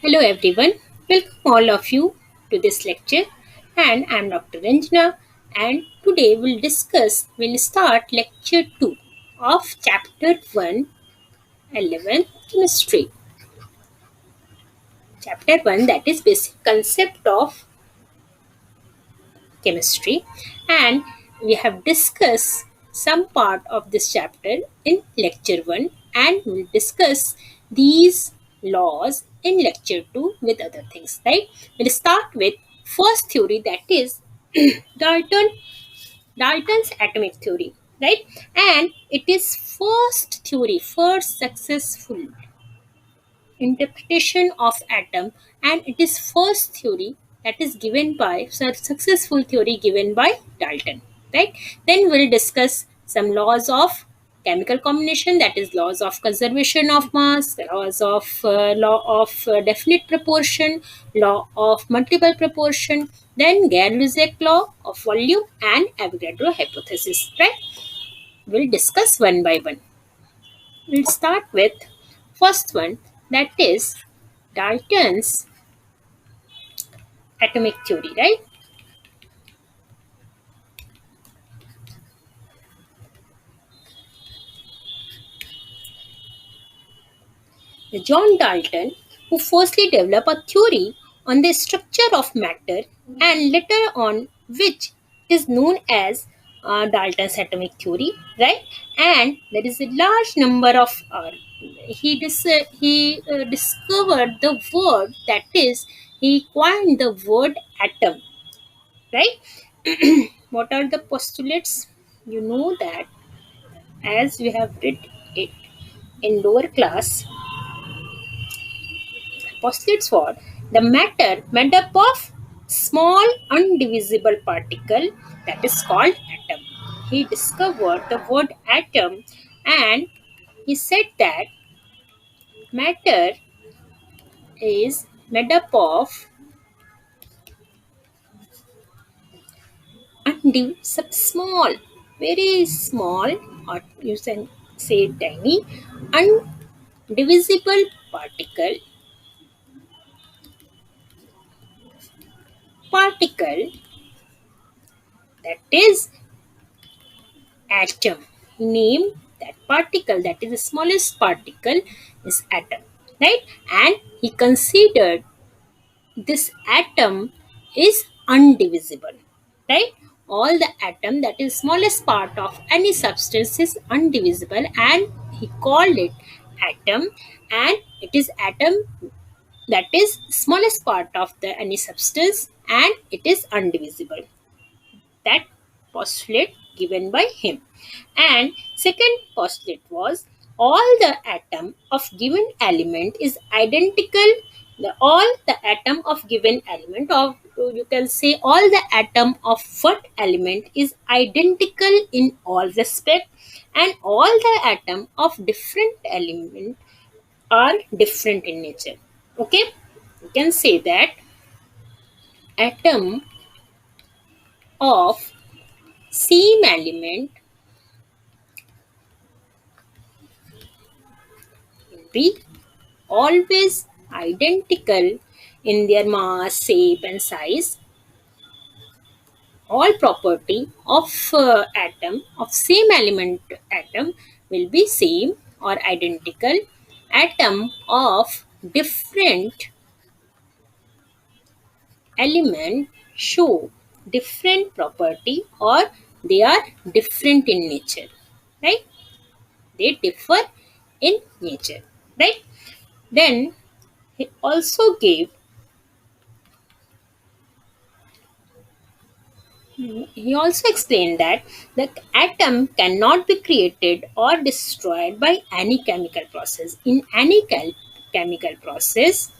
Hello everyone, welcome all of you to this lecture and I am Dr. Ranjana and today we'll start lecture 2 of chapter 1 11 chemistry. Chapter 1 that is basic concept of chemistry and we have discussed some part of this chapter in lecture 1 and we'll discuss these laws in lecture 2 with other things, right? We'll start with first theory, that is dalton dalton's atomic theory, right? And it is first successful interpretation of atom, and it is first theory that is given by successful theory given by Dalton, right? Then we'll discuss some laws of chemical combination, that is laws of conservation of mass, law of definite proportion, law of multiple proportion, then Gay-Lussac law of volume and Avogadro hypothesis, right? We'll discuss one by one. We'll start with first one, that is Dalton's atomic theory, right? The John Dalton, who firstly developed a theory on the structure of matter and later on which is known as Dalton's atomic theory, right? And there is a large number of he discovered the word, that is he coined the word atom, right? What are the postulates? You know that as we have read it in lower class, postulates for the matter made up of small undivisible particle, that is called atom. He discovered the word atom and he said that matter is made up of small, very small, or you can say tiny, undivisible particle, that is atom. He named that particle, that is the smallest particle, is atom, right? And he considered this atom is undivisible, right? All the atom, that is smallest part of any substance, is undivisible and he called it atom. And it is atom, that is smallest part of the any substance, and it is undivisible. That postulate given by him. And second postulate was all the atom of given element is identical. All the atom of given element of, you can say all the atom of what element is identical in all respect, and all the atom of different element are different in nature. Okay, you can say that atom of same element will be always identical in their mass, shape, and size. All property of atom of same element atom will be same or identical. Atom of different element show different property, or they are different in nature, right? They differ in nature, right? Then he also gave he also explained that the atom cannot be created or destroyed by any chemical process. In any chemical process,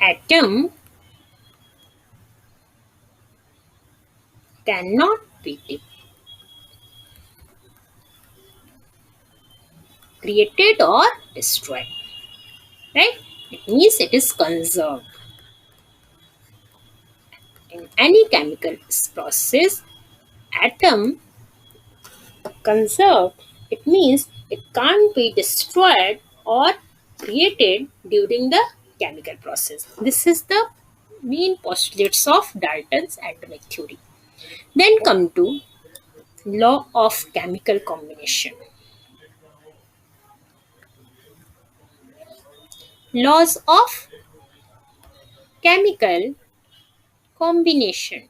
atom cannot be created or destroyed. Right? It means it is conserved. In any chemical process, atom Conserved, it means it can't be destroyed or created during the chemical process. This is the main postulates of Dalton's atomic theory. Then come to law of chemical combination. Laws of chemical combination.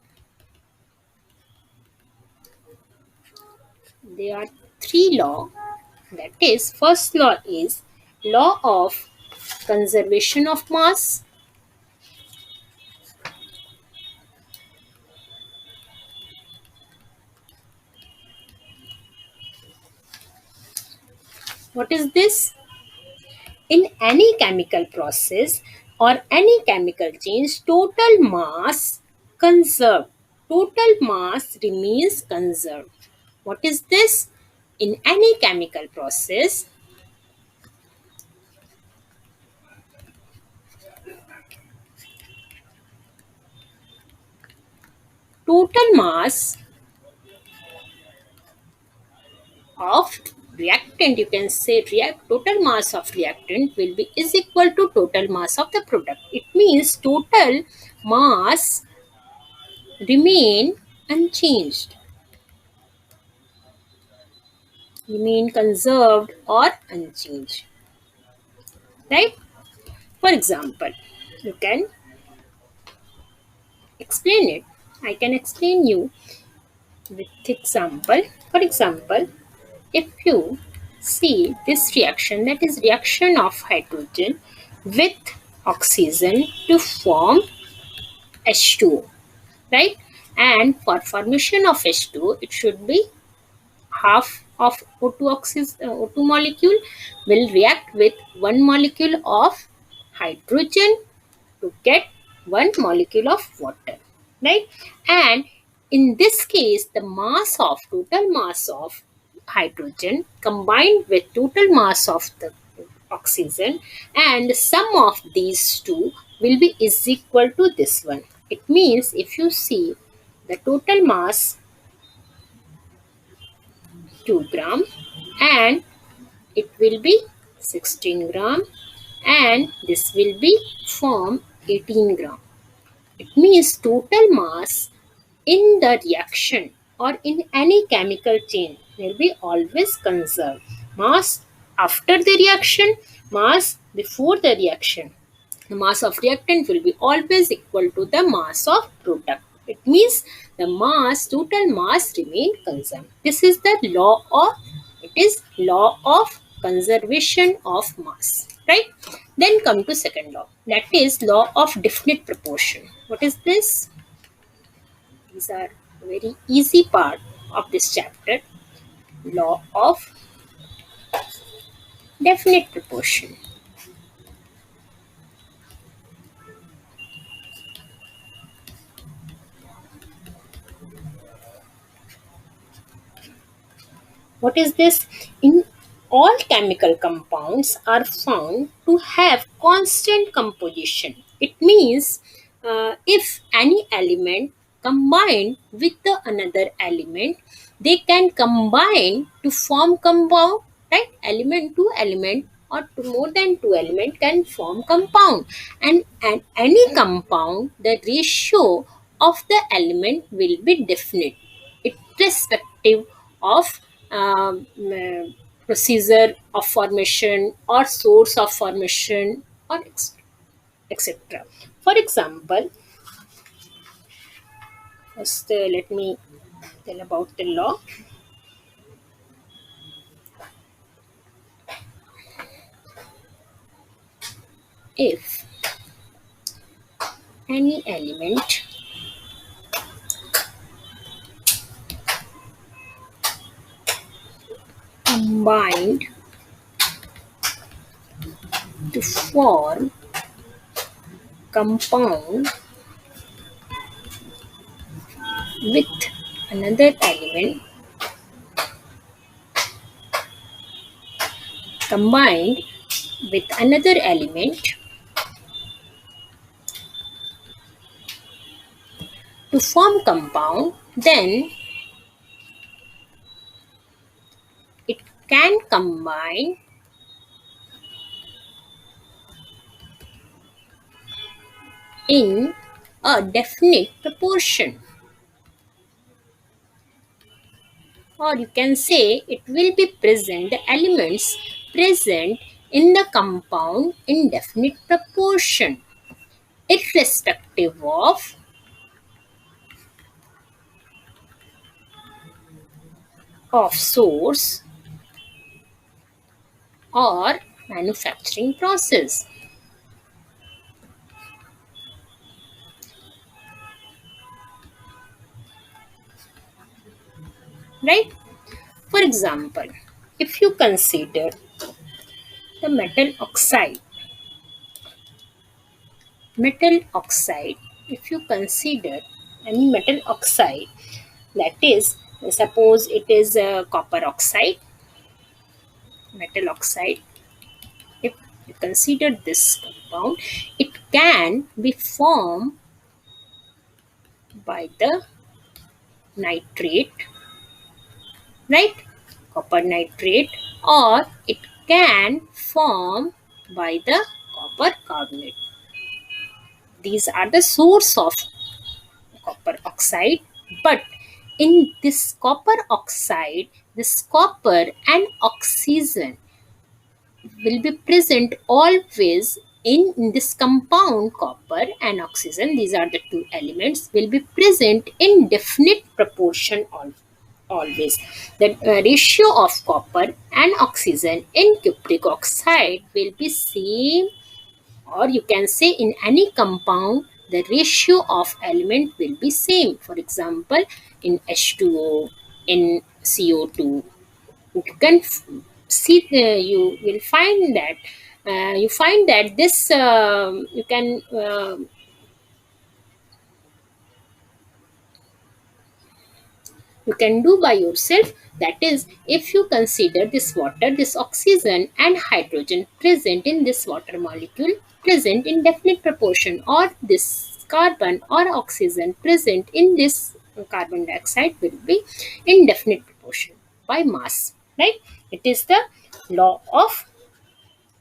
There are three laws. That is, first law is law of conservation of mass. What is this? In any chemical process or any chemical change, total mass conserved. Total mass remains conserved. What is this? In any chemical process, total mass of reactant, you can say total mass of reactant will be is equal to total mass of the product. It means total mass remain unchanged, remain conserved or unchanged, right? For example, you can explain it. I can explain you with example. For example, if you see this reaction, that is reaction of hydrogen with oxygen to form H2O, right? And for formation of H2O, it should be half of O2 molecule will react with one molecule of hydrogen to get one molecule of water, right? And in this case, the mass of total mass of hydrogen combined with total mass of the oxygen, and sum of these two will be is equal to this one. It means if you see the total mass 2 gram, and it will be 16 gram, and this will be form 18 gram. It means total mass in the reaction or in any chemical chain will be always conserved. Mass after the reaction, mass before the reaction. The mass of reactant will be always equal to the mass of product. It means the mass, total mass remain conserved. This is the law of, it is law of conservation of mass, right? Then come to second law, that is law of definite proportion. What is this? These are very easy part of this chapter. Law of definite proportion. What is this? In all chemical compounds are found to have constant composition. It means if any element combined with the another element, they can combine to form compound, right? Element to element or to more than two element can form compound, and any compound, the ratio of the element will be definite, irrespective of procedure of formation or source of formation or etc. For example, first let me tell about the law. If any element combined to form compound with another element, combined with another element to form compound, then can combine in a definite proportion, or you can say it will be present, the elements present in the compound in definite proportion, irrespective of source or manufacturing process. Right? For example, if you consider the metal oxide, if you consider any metal oxide, that is, suppose it is copper oxide, metal oxide, if you consider this compound, it can be formed by the nitrate, right? Copper nitrate, or it can form by the copper carbonate. These are the source of copper oxide, but in this copper oxide, this copper and oxygen will be present always in this compound. Copper and oxygen, these are the two elements, will be present in definite proportion always. The ratio of copper and oxygen in cupric oxide will be same, or you can say in any compound the ratio of element will be same. For example, in H2O, in CO2, you can see, you will find that you find that this you can do by yourself. That is, if you consider this water, this oxygen and hydrogen present in this water molecule present in definite proportion, or this carbon or oxygen present in this carbon dioxide will be in definite proportion by mass, right? It is the law of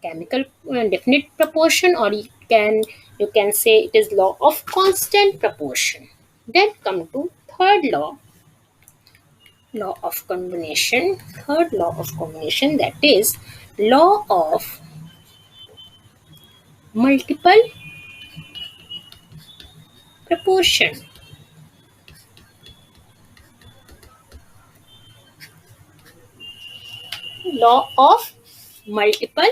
chemical definite proportion, or you can say it is law of constant proportion. Then come to third law of combination. Third law of combination, that is law of multiple proportion. Law of multiple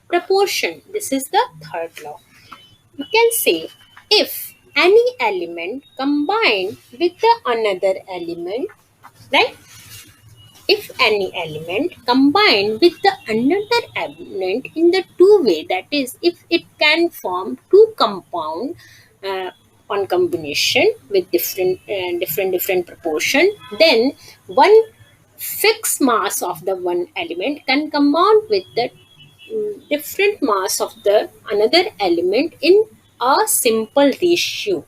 proportion, this is the third law. You can say, if any element combined with the another element, right? If any element combined with the another element in the two way, that is, if it can form two compound uh, on combination with different proportion, then one fixed mass of the one element can combine with the different mass of the another element in a simple ratio,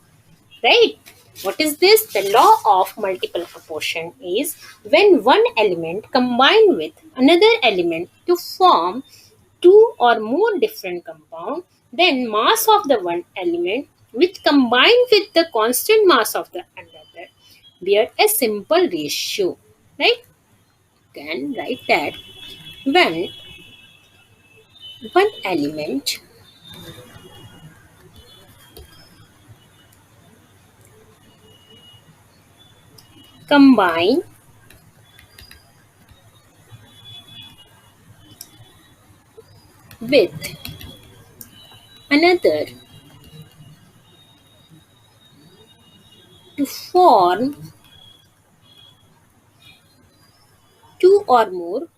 right? What is this? The law of multiple proportion is, when one element combine with another element to form two or more different compound, then mass of the one element which combine with the constant mass of the another bear a simple ratio, right? Can write that when one element combine with another to form two or more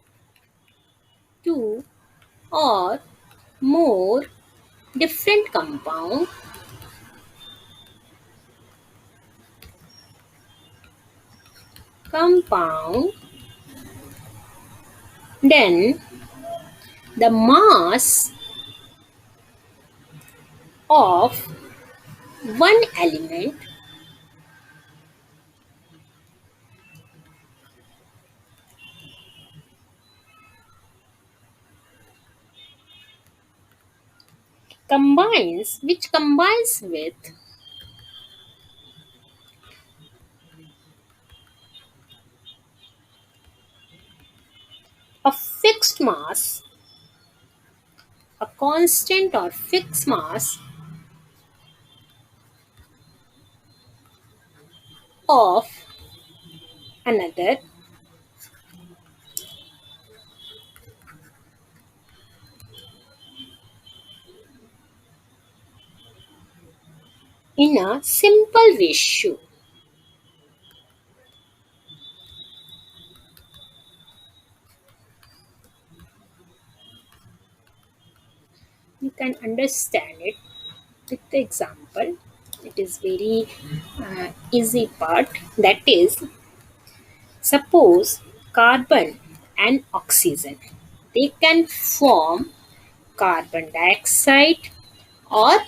two or more different compound, then the mass of one element combines with a fixed mass, a constant or fixed mass of another in a simple ratio. You can understand it with the example. It is very easy part. That is, suppose carbon and oxygen. They can form carbon dioxide or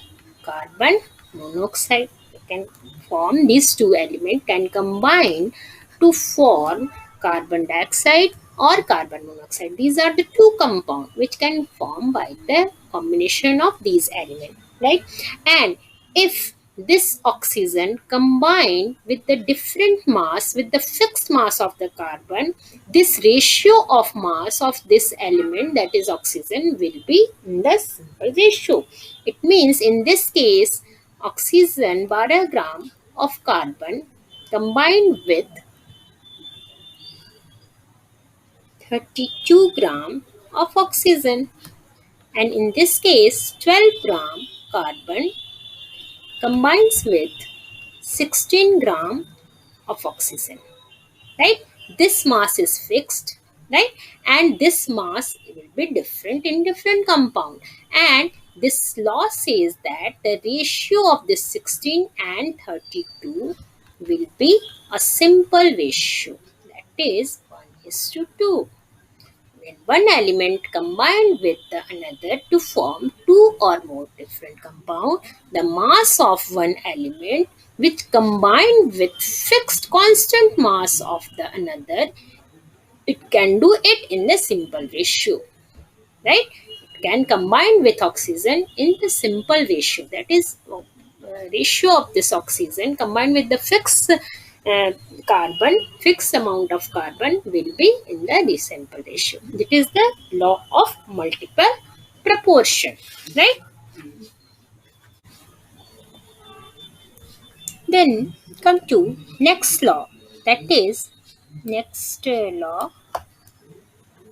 carbon monoxide. They can form these two elements can combine to form carbon dioxide or carbon monoxide. These are the two compounds which can form by the combination of these elements, right? And if this oxygen combined with the different mass with the fixed mass of the carbon, this ratio of mass of this element, that is oxygen, will be in the simple ratio. It means in this case oxygen 12 gram of carbon combined with 32 gram of oxygen, and in this case 12 gram carbon combines with 16 gram of oxygen, right? This mass is fixed, right? And this mass will be different in different compound, and this law says that the ratio of this 16 and 32 will be a simple ratio, that is 1 is to 2. When one element combined with the another to form two or more different compounds, the mass of one element which combined with fixed constant mass of the another, it can do it in the simple ratio, right? It can combine with oxygen in the simple ratio, that is ratio of this oxygen combined with the fixed fixed amount of carbon will be in the simple ratio. That is the law of multiple proportion, right? Then come to next law, that is next law,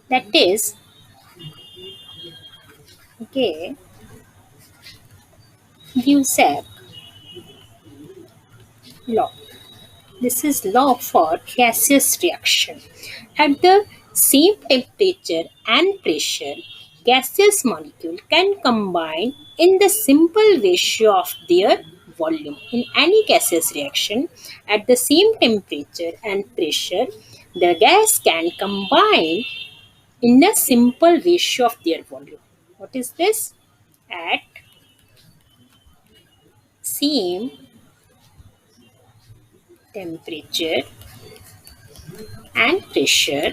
that is okay, Giuseppe law. This is law for gaseous reaction. At the same temperature and pressure, gaseous molecule can combine in the simple ratio of their volume. In any gaseous reaction, at the same temperature and pressure, the gas can combine in a simple ratio of their volume. What is this? At same temperature and pressure,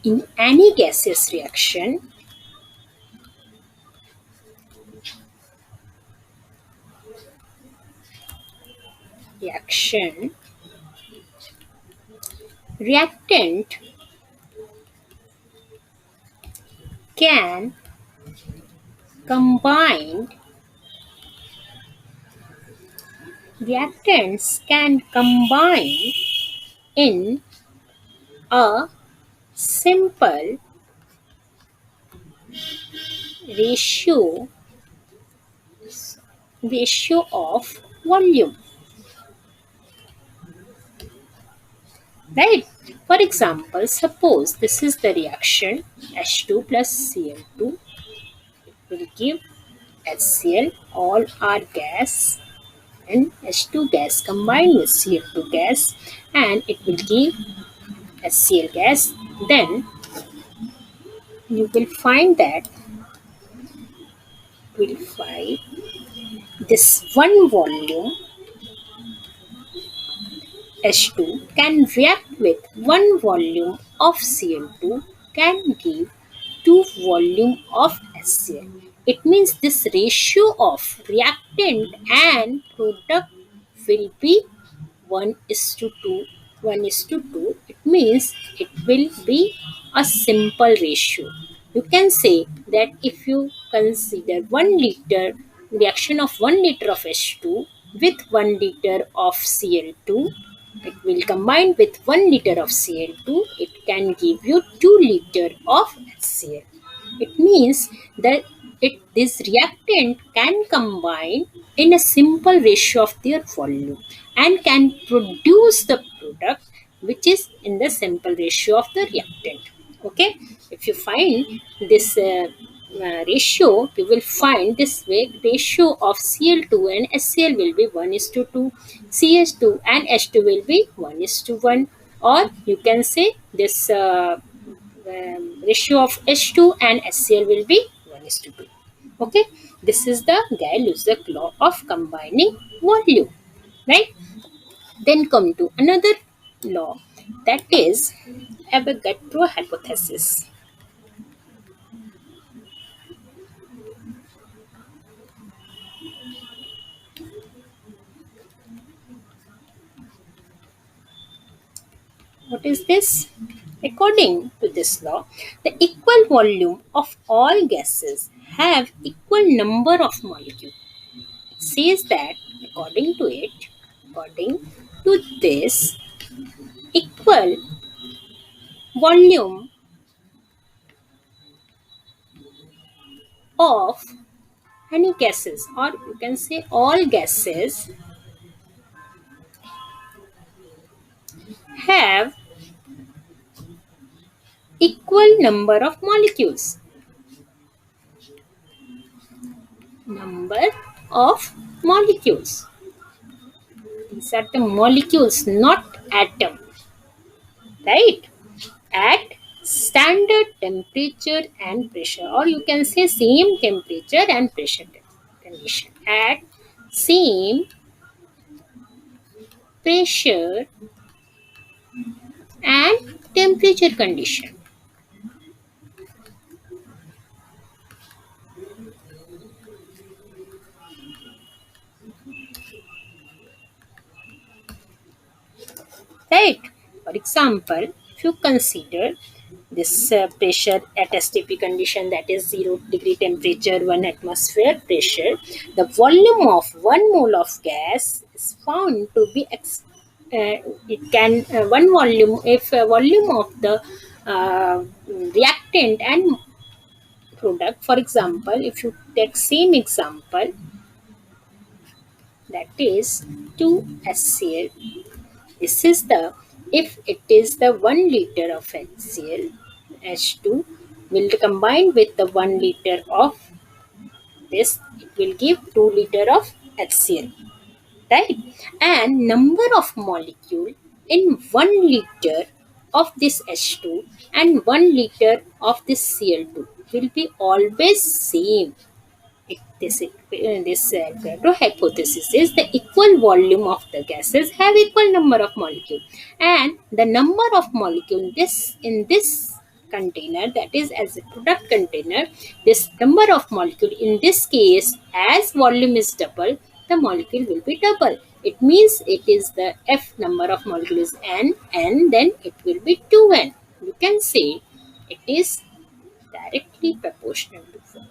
in any gaseous reaction, reactant can combine, reactants can combine in a simple ratio of volume, right? For example, suppose this is the reaction H2 plus Cl2 will give HCl, all are gas, and H2 gas combined with Cl2 gas, and it will give HCl gas. Then you will find that will find this one volume H2 can react with one volume of Cl2 can give to volume of HCl. It means this ratio of reactant and product will be 1 is to 2. 1 is to 2. It means it will be a simple ratio. You can say that if you consider 1 liter reaction of 1 liter of H2 with 1 liter of Cl2, it will combine with 1 liter of Cl2, it can give you 2 liter of HCl. It means that this reactant can combine in a simple ratio of their volume and can produce the product which is in the simple ratio of the reactant. Okay, if you find this ratio, you will find this way ratio of Cl2 and HCl will be 1 is to 2, CH2 and H2 will be 1 is to 1, or you can say this ratio of H2 and HCl will be 1 is to 2. Okay, this is the Gay-Lussac law of combining volume, right? Then come to another law, that is Avogadro hypothesis. What is this? According to this law, the equal volume of all gases have equal number of molecules. It says that according to this, equal volume of any gases, or you can say all gases, have equal number of molecules. Number of molecules. These are the molecules, not atom. Right? At standard temperature and pressure, or you can say same temperature and pressure condition. At same pressure and temperature condition. Right? For example, if you consider this pressure at STP condition, that is 0 degree temperature, 1 atmosphere pressure, the volume of 1 mole of gas is found to be it can one volume, if volume of the reactant and product, for example, if you take same example, that is 2 HCl. This is the, if it is the 1 liter of HCl, H2 will combine with the 1 liter of this, it will give 2 liter of HCl, right? And number of molecule in 1 liter of this H2 and 1 liter of this Cl2 will be always same. This Avogadro hypothesis is the equal volume of the gases have equal number of molecule, and the number of molecule in this container, that is as a product container, this number of molecule in this case, as volume is double, the molecule will be double. It means it is the F number of molecule is n, and then it will be 2n. You can say it is directly proportional to 4.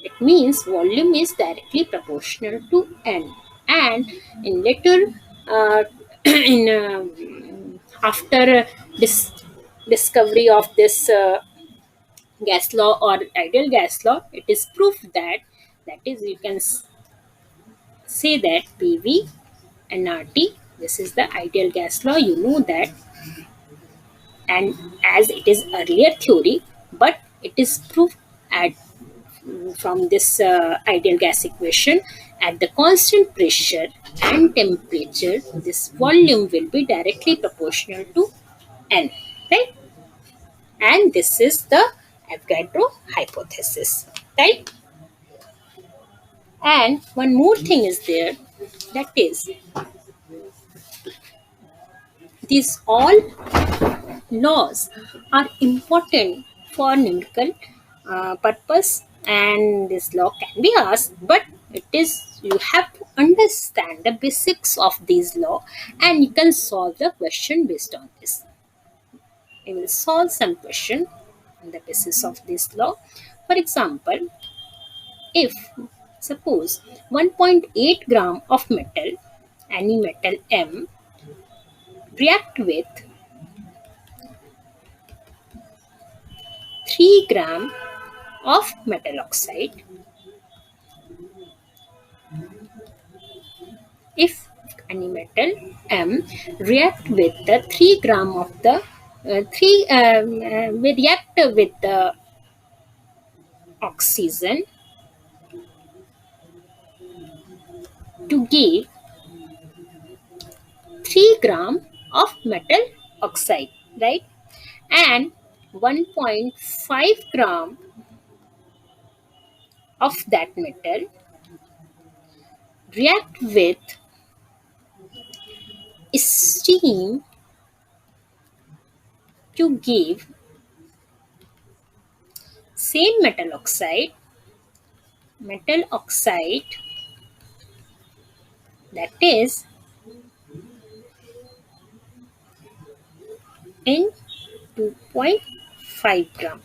It means volume is directly proportional to n. And in later, in after this discovery of this gas law or ideal gas law, it is proof that, that is, you can say that PV and RT. This is the ideal gas law. You know that, and as it is earlier theory, but it is proved at from this ideal gas equation, at the constant pressure and temperature, this volume will be directly proportional to n, right? And this is the Avogadro hypothesis, right? And one more thing is there, that is, these all laws are important for numerical purpose, and this law can be asked, but it is you have to understand the basics of this law, and you can solve the question based on this. We will solve some question on the basis of this law. For example, if suppose 1.8 gram of metal, any metal M, react with 3 gram of metal oxide, if any metal M react with the 3 gram of the 3 we react with the oxygen to give 3 gram of metal oxide, right? And 1.5 gram of that metal react with steam to give same metal oxide, that is in 2.5 gram,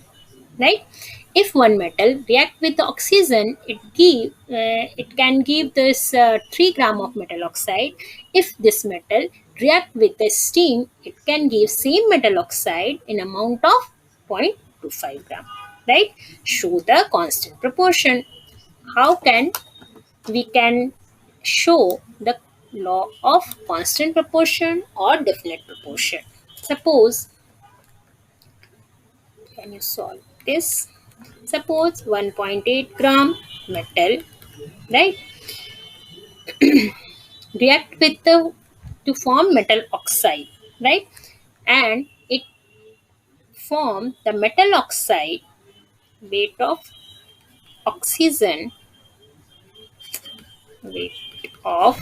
right? If one metal react with the oxygen, it can give this 3 gram of metal oxide. If this metal react with the steam, it can give same metal oxide in amount of 0.25 gram, right? Show the constant proportion. How can we can show the law of constant proportion or definite proportion? Suppose, can you solve this? Suppose 1.8 gram metal, right, react with the to form metal oxide, right, and it form the metal oxide, weight of oxygen, weight of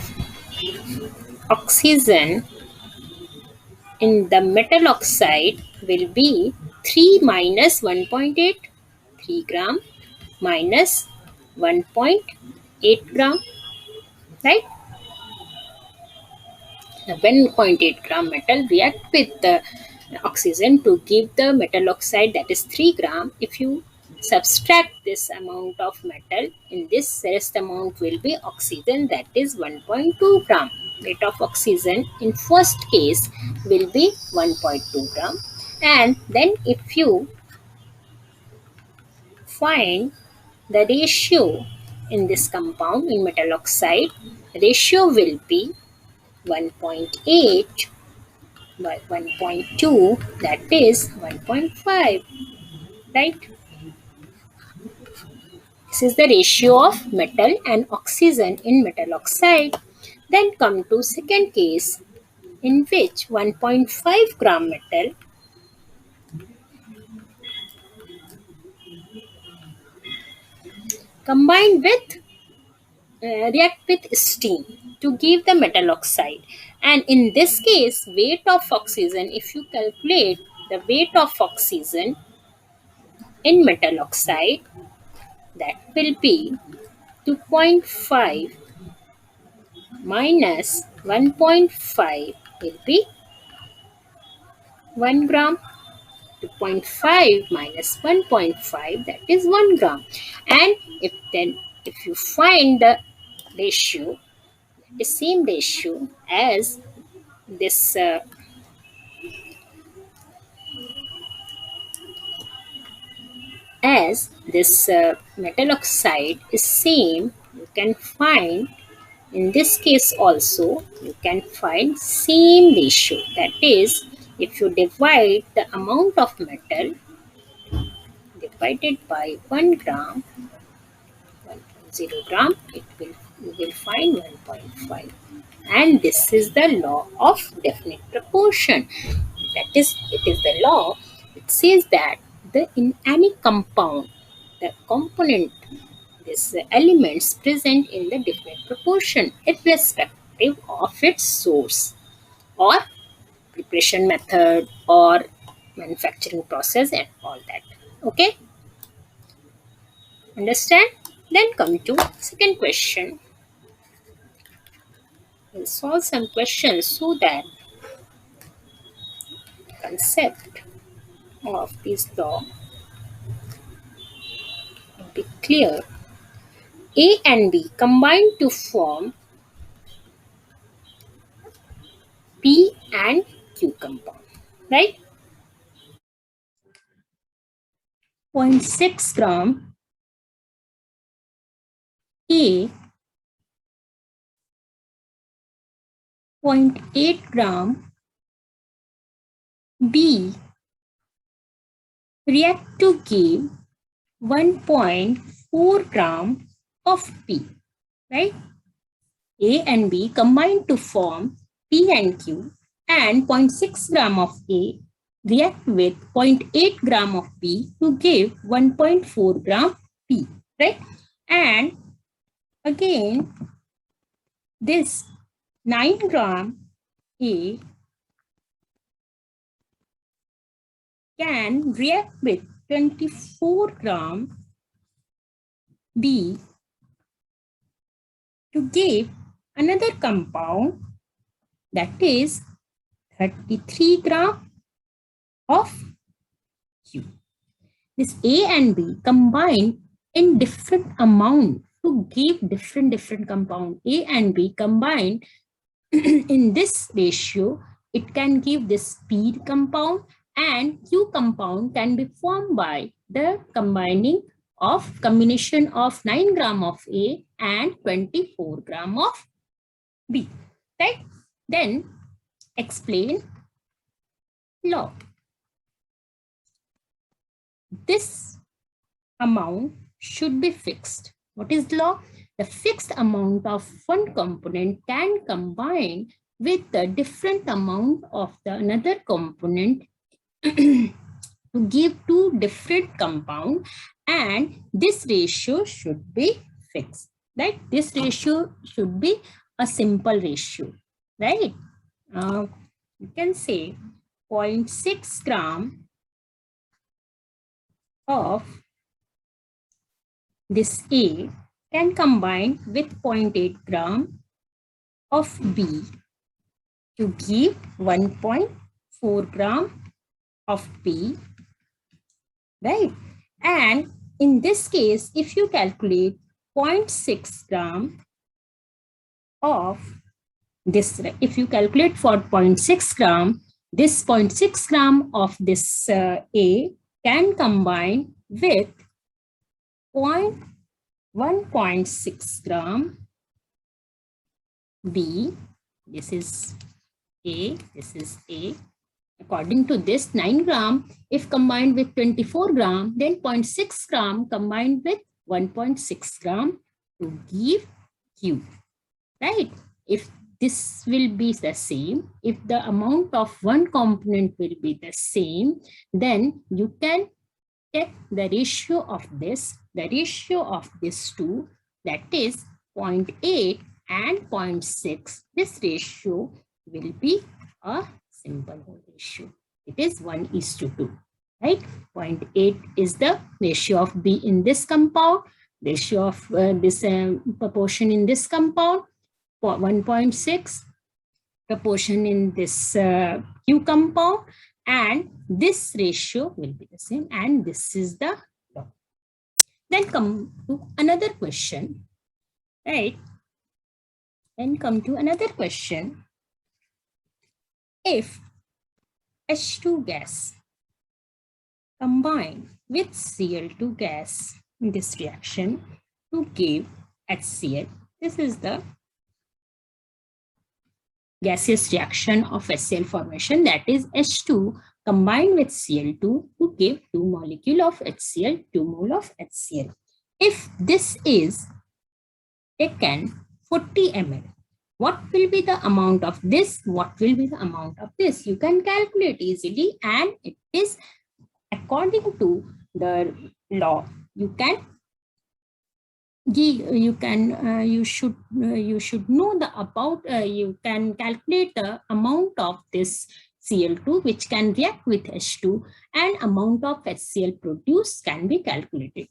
oxygen in the metal oxide will be 3 minus 1.8, 3 gram minus 1.8 gram, right? The 1.8 gram metal react with the oxygen to give the metal oxide, that is 3 gram. If you subtract this amount of metal, in this rest amount will be oxygen, that is 1.2 gram. Weight of oxygen in first case will be 1.2 gram. And then if you find the ratio in this compound in metal oxide, ratio will be 1.8 by 1.2, that is 1.5, right? This is the ratio of metal and oxygen in metal oxide. Then come to second case, in which 1.5 gram metal combined with react with steam to give the metal oxide, and in this case weight of oxygen, if you calculate the weight of oxygen in metal oxide, that will be 2.5 minus 1.5 will be 1 gram. 2.5 minus 1.5, that is 1 gram. And if you find the ratio, the same ratio as this metal oxide is same, you can find in this case also you can find same ratio, that is if you divide the amount of metal divided by 1 gram, 1.0 gram, you will find 1.5. And this is the law of definite proportion. That is, it is the law. It says that in any compound, the component, these elements present in the definite proportion, irrespective of its source or preparation method or manufacturing process and all that. Okay. Understand? Then come to second question. We'll solve some questions so that concept of this law will be clear. A and B combine to form P and Q compound, right? 0.6 gram A, 0.8 gram B react to give 1.4 gram of P, right? A and B combine to form P and Q, and 0.6 gram of A react with 0.8 gram of B to give 1.4 gram P, right? And again, this 9 gram A can react with 24 gram B to give another compound, that is 33 gram of Q. This A and B combine in different amount to give different compound. A and B combined in this ratio, it can give this P compound, and Q compound can be formed by the combination of 9 gram of A and 24 gram of B, right? Then explain law. This amount should be fixed. What is law? The fixed amount of one component can combine with the different amount of the another component to give two different compound, and this ratio should be fixed, right? This ratio should be a simple ratio, right? You can say 0.6 gram of this A can combine with 0.8 gram of B to give 1.4 gram of P, right? And in this case, if you calculate 0.6 gram of this, if you calculate for 0.6 gram, this 0.6 gram of this A can combine with 1.6 gram B. This is A, this is A. According to this, 9 gram, if combined with 24 gram, then 0.6 gram combined with 1.6 gram to give Q, right? If this will be the same, if the amount of one component will be the same, then you can take the ratio of this two, that is 0.8 and 0.6. This ratio will be a simple ratio. It is 1:2, right? 0.8 is the ratio of B in this compound, ratio of this proportion in this compound, 1.6 proportion in this Q compound, and this ratio will be the same, and this is the law. Then come to another question, right? Then come to another question. If H2 gas combine with Cl2 gas in this reaction to give HCl, this is the gaseous reaction of HCl formation, that is H2 combined with Cl2 to give 2 molecule of HCl, 2 mole of HCl. If this is taken 40 ml, what will be the amount of this? What will be the amount of this? You can calculate easily, and it is according to the law. You should know the about, you can calculate the amount of this Cl2 which can react with H2, and amount of HCl produced can be calculated.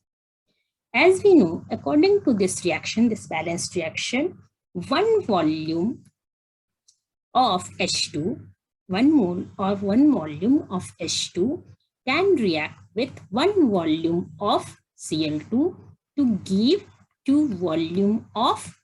As we know, according to this reaction, this balanced reaction, one volume of H2, 1 mole or 1 volume of H2 can react with 1 volume of Cl2 to give 2 volume of,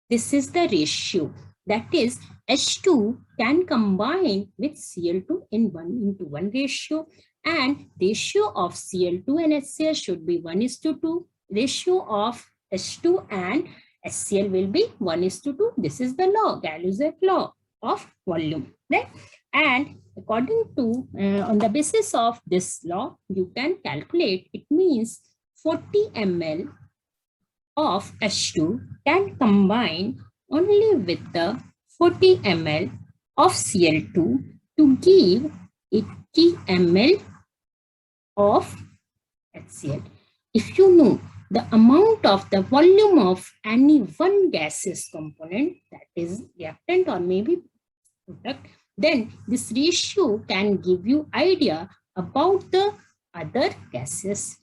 this is the ratio, that is H2 can combine with Cl2 in 1:1 ratio, and ratio of Cl2 and HCl should be 1:2. Ratio of H2 and HCl will be 1:2. This is the law, Gay-Lussac law of volume, right? And according to, on the basis of this law, you can calculate, it means 40 ml of H2 can combine only with the 40 ml of Cl2 to give 80 ml of HCl. If you know the amount of the volume of any one gaseous component, that is reactant or maybe product, then this ratio can give you idea about the other gaseous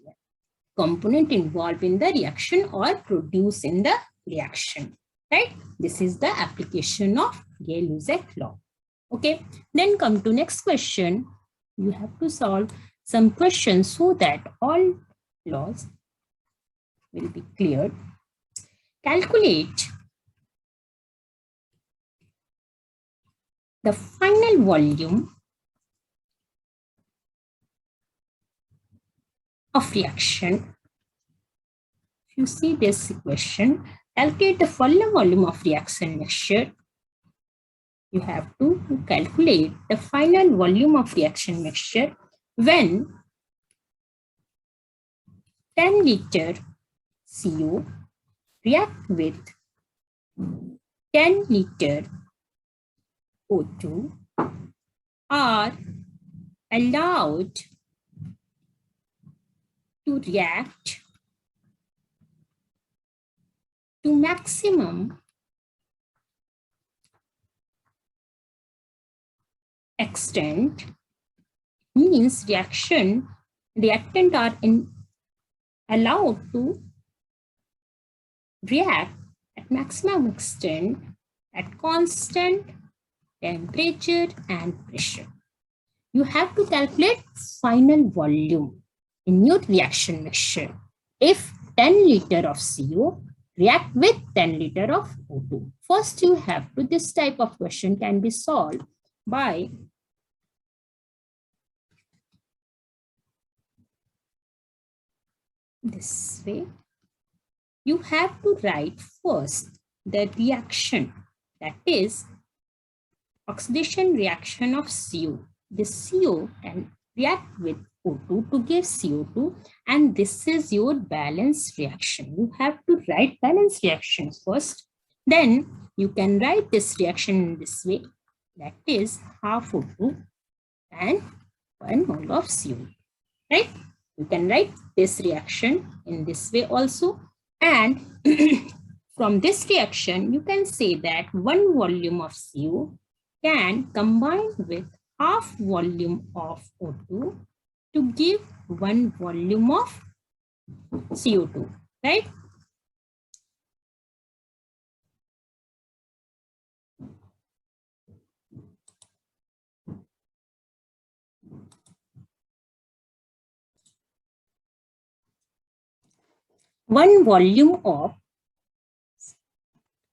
component involved in the reaction or produced in the reaction, right? This is the application of Gay-Lussac law. Okay, then come to next question. You have to solve some questions so that all laws will be cleared. Calculate the final volume of reaction. If you see this equation, calculate the final volume of reaction mixture. You have to calculate the final volume of reaction mixture when 10 liter CO react with 10 liter O2 are allowed to react to maximum extent, means reactant are allowed to react at maximum extent at constant temperature and pressure. You have to calculate final volume in your reaction mixture. If 10 liter of CO react with 10 liter of O2. First, you have to, this type of question can be solved by this way. You have to write first the reaction, that is oxidation reaction of CO. This CO can react with O2 to give CO2, and this is your balanced reaction. You have to write balanced reactions first. Then you can write this reaction in this way, that is half O2 and 1 mole of CO, right? You can write this reaction in this way also. And from this reaction, you can say that 1 volume of CO can combine with half volume of O2 to give 1 volume of CO2, right? One volume of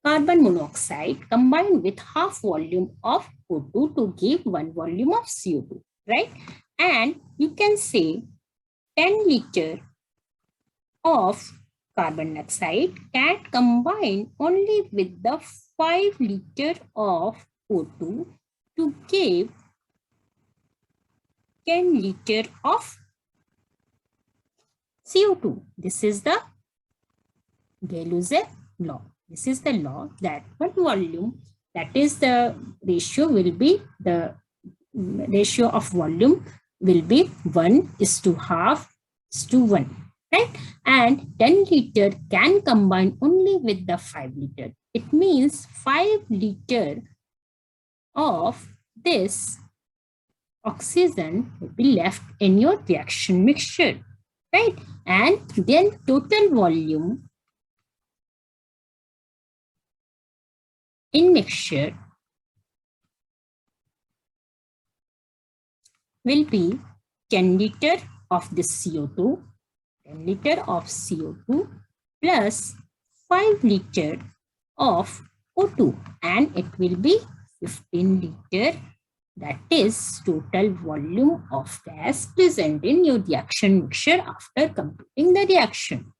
carbon monoxide combined with half volume of O2 to give 1 volume of CO2, right? And you can say 10 liter of carbon dioxide can combine only with the 5 liter of O2 to give 10 liter of CO2. This is the Gay-Lussac law. This is the law that one volume, that is the ratio will be, the ratio of volume will be 1:1, right? And 10 liter can combine only with the 5 liter. It means 5 liter of this oxygen will be left in your reaction mixture. right? And then total volume in mixture will be 10 liter of this CO2, 10 liter of CO2 plus 5 liter of O2, and it will be 15 liter. That is total volume of gas present in your reaction mixture after completing the reaction.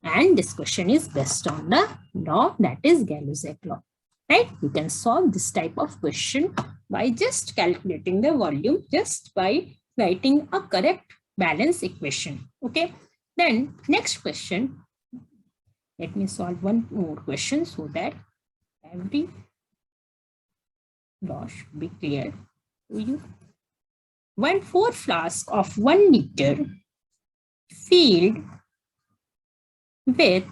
And this question is based on the law, that is Gay-Lussac law. Right? You can solve this type of question by just calculating the volume, just by writing a correct balance equation. Okay. Then next question. Let me solve one more question so that every law should be clear to you. When 4 flasks of 1 liter filled with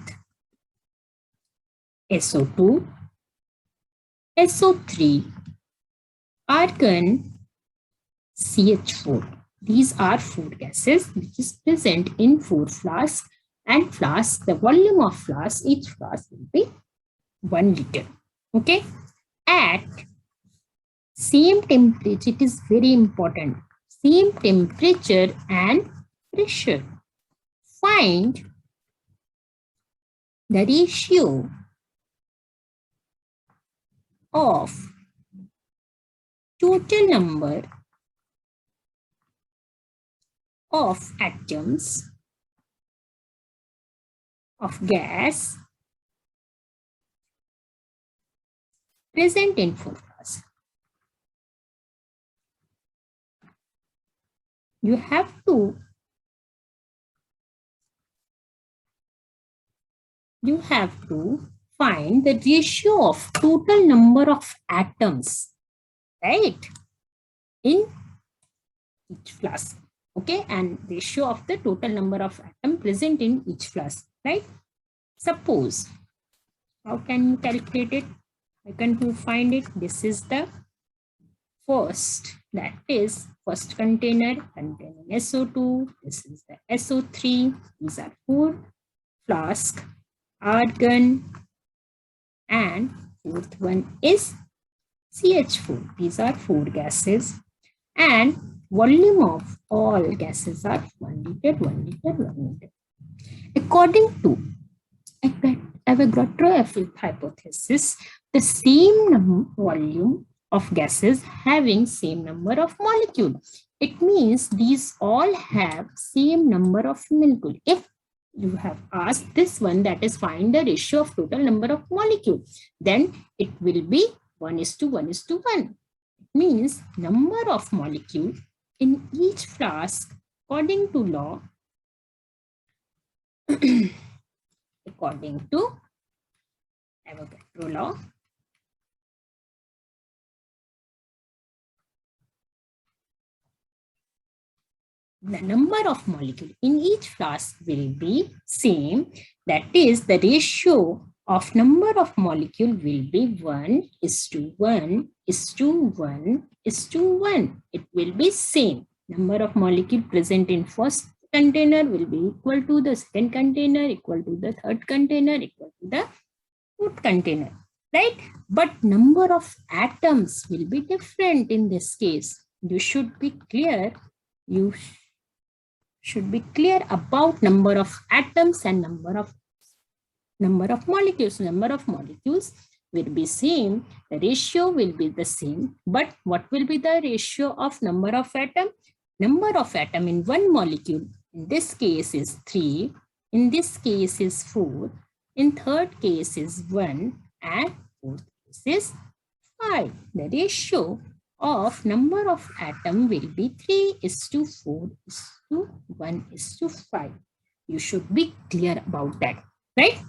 SO2, SO3, argon, CH4. These are 4 gases which is present in 4 flasks, and flask, the volume of flask, each flask will be 1 liter. Okay. At same temperature, it is very important, same temperature and pressure, find the ratio of total number of atoms of gas present in 4 flasks. You have to find the ratio of total number of atoms, right, in each flask. Okay, and ratio of the total number of atoms present in each flask, right? Suppose, how can you calculate it? How can you find it? This is the first, that is first container containing SO2. This is the SO3. These are 4 flask, argon, and fourth one is CH4. These are 4 gases, and volume of all gases are 1 liter, 1 liter, 1 liter. According to Avogadro hypothesis, the same volume of gases having same number of molecules. It means these all have same number of molecules. If you have asked this one, that is find the ratio of total number of molecules, then it will be 1:1:1. It means number of molecules in each flask according to law, according to Avogadro law, the number of molecules in each flask will be same. That is, the ratio of number of molecule will be 1:1:1:1. It will be same. Number of molecule present in first container will be equal to the second container, equal to the third container, equal to the fourth container, right? But number of atoms will be different in this case. You should be clear. You should be clear about number of atoms and number of molecules. Number of molecules will be same, the ratio will be the same, but what will be the ratio of number of atom? Number of atom in one molecule, in this case is 3, in this case is 4, in third case is 1, and fourth case is 5. The ratio of number of atom will be 3:4:1:5. You should be clear about that, right?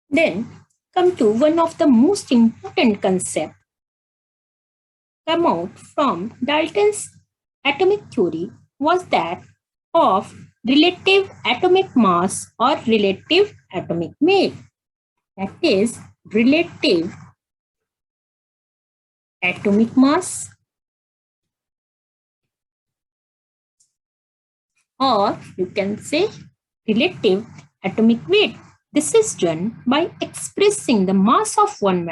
Then come to one of the most important concepts come out from Dalton's atomic theory, was that of relative atomic mass or relative atomic weight. That is, relative atomic mass or you can say relative atomic weight. This is done by expressing the mass of one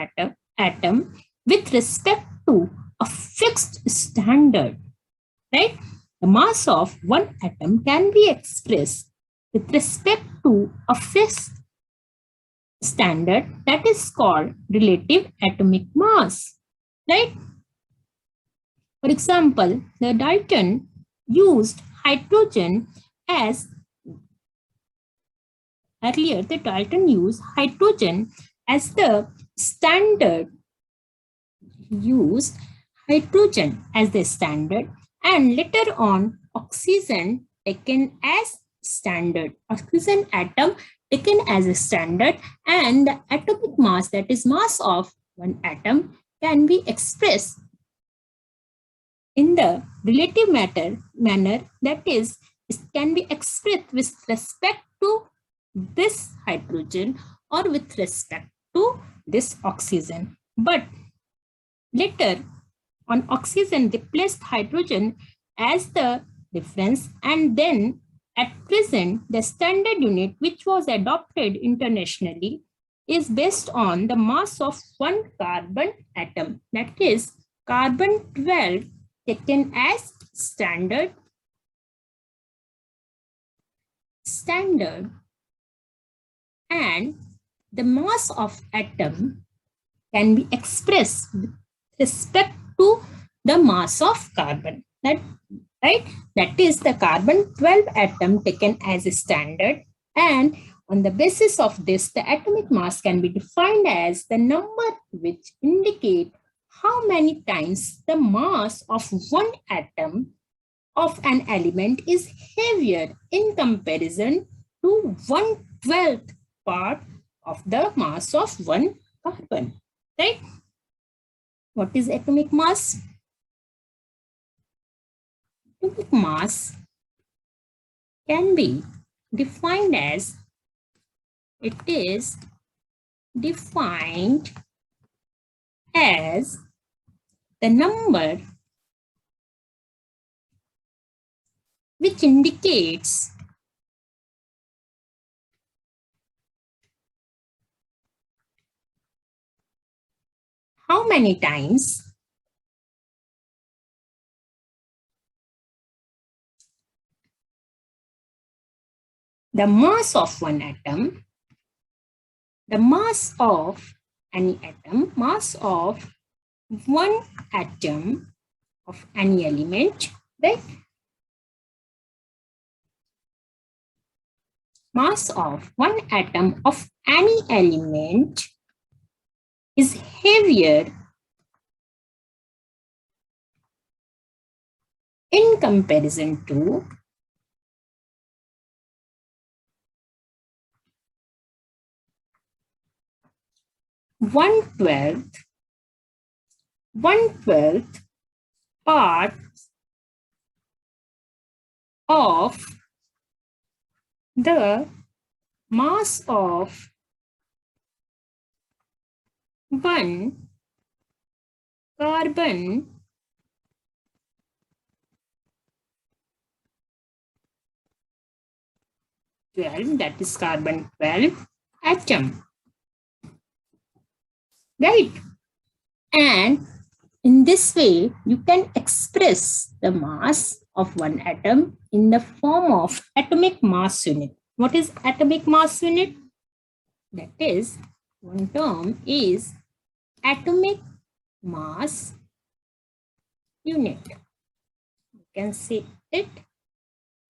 atom with respect to a fixed standard, right? The mass of one atom can be expressed with respect to a fixed standard that is called relative atomic mass, right? For example, the Dalton used hydrogen as earlier, the Dalton used hydrogen as the standard, used hydrogen as the standard, and later on oxygen taken as standard, oxygen atom taken as a standard, and the atomic mass, that is mass of one atom, can be expressed in the relative manner, that is, it can be expressed with respect to this hydrogen or with respect to this oxygen. But later on, oxygen replaced hydrogen as the difference, and then at present the standard unit which was adopted internationally is based on the mass of one carbon atom, that is carbon 12 taken as standard, and the mass of atom can be expressed with respect to the mass of carbon, that right, that is the carbon 12 atom taken as a standard, and on the basis of this the atomic mass can be defined as the number which indicate how many times the mass of one atom of an element is heavier in comparison to 1/12 part of the mass of one carbon, right? What is atomic mass? Atomic mass can be defined as, it is defined as the number which indicates how many times the mass of one atom, the mass of any atom, mass of one atom of any element, right? Mass of one atom of any element is heavier in comparison to 1/12 part of the mass of one carbon that is carbon 12 atom, right? And in this way, you can express the mass of one atom in the form of atomic mass unit. What is atomic mass unit? That is, one term is atomic mass unit. You can say it,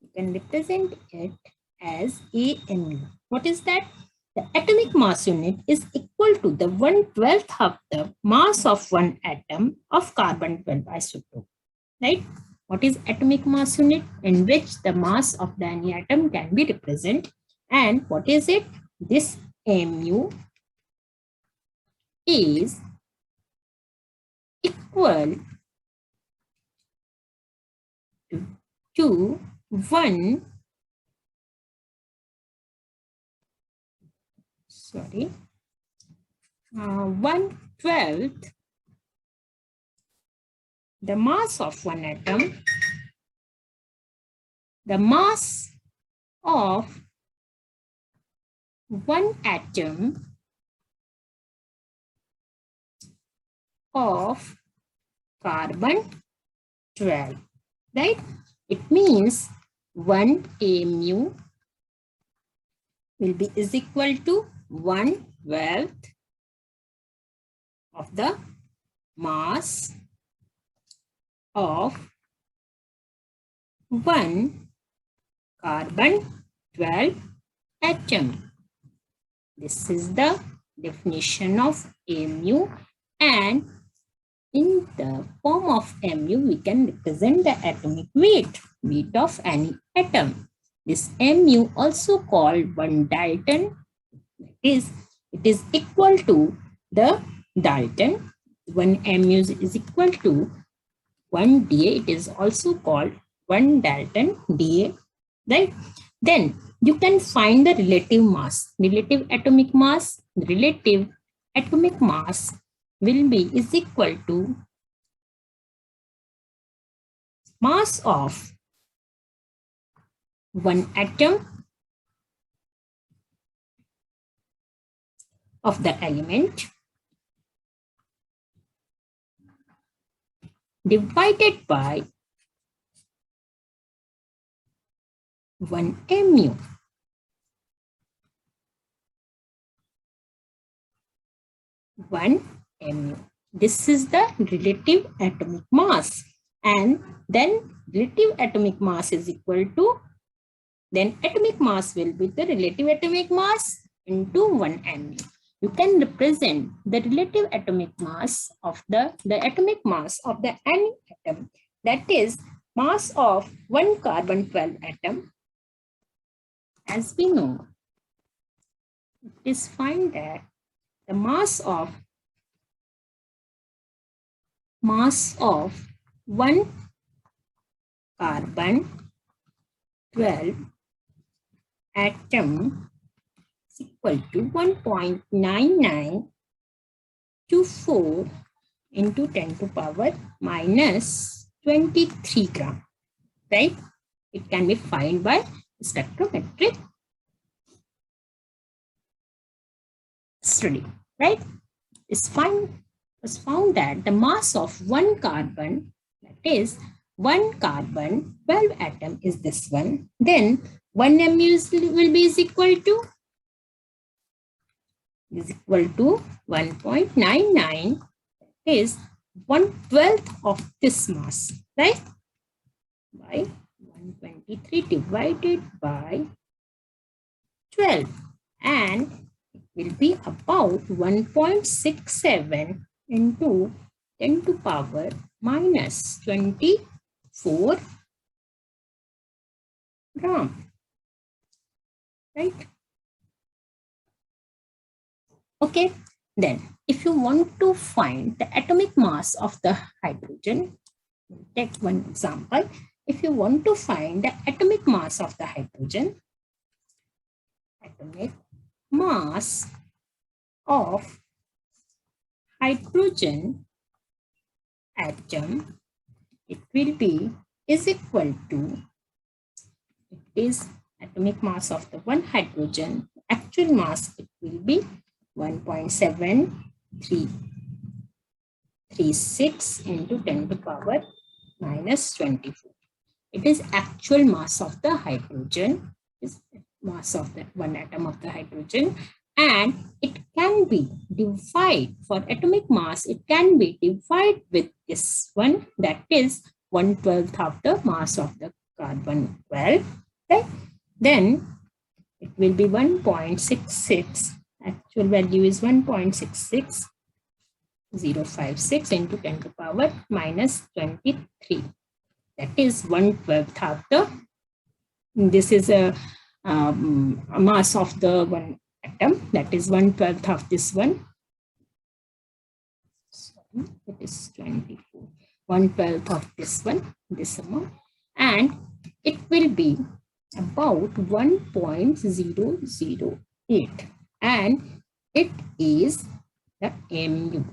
you can represent it as AMU. What is that? The atomic mass unit is equal to the 1/12 of the mass of one atom of carbon 12 isotope, right? What is atomic mass unit? In which the mass of the any atom can be represented. And what is it? This mu is equal to 1/12 the mass of one atom the mass of one atom of carbon 12, right? It means 1 mu will be is equal to 1/12 of the mass of one carbon 12 atom. This is the definition of mu, and in the form of mu we can represent the atomic weight of any atom. This mu also called 1 Dalton, is it is equal to the Dalton. 1 mu is equal to 1 Da. It is also called 1 Dalton Da, right? Then you can find the relative mass, relative atomic mass. Relative atomic mass will be is equal to mass of one atom of the element divided by 1 mu. This is the relative atomic mass, and then relative atomic mass is equal to, then atomic mass will be the relative atomic mass into 1 mu. You can represent the relative atomic mass of the atomic mass of the any atom, that is mass of one carbon 12 atom. As we know, it is find that the mass of one carbon 12 atom is equal to 1.9924 into 10 to power minus 23 gram, right? It can be found by spectrometric study, right? It's was found that the mass of one carbon, that is one carbon 12 atom, is this one. Then 1 mu will be is equal to 1.99, is 1/12 of this mass, right? By 123 divided by 12, and it will be about 1.67 into 10 to power minus 24 gram, right? Okay, then if you want to find the atomic mass of the hydrogen, take one example. If you want to find the atomic mass of the hydrogen, atomic mass of hydrogen atom, it will be is equal to, it is atomic mass of the one hydrogen, actual mass, it will be 1.7336 into 10 to power minus 24. It is actual mass of the hydrogen, is mass of the one atom of the hydrogen, and it can be divided for atomic mass. It can be divided with this one, that is 1/12 of the mass of the carbon 12. Right? Then it will be 1.66. Actual value is 1.66056 into 10 to power minus 23. That is 1/12 of the, this is a mass of the one atom, that is 1/12 of this one. Sorry, it is 24. 1/12 of this one, this amount, and it will be about 1.008, and it is the mu.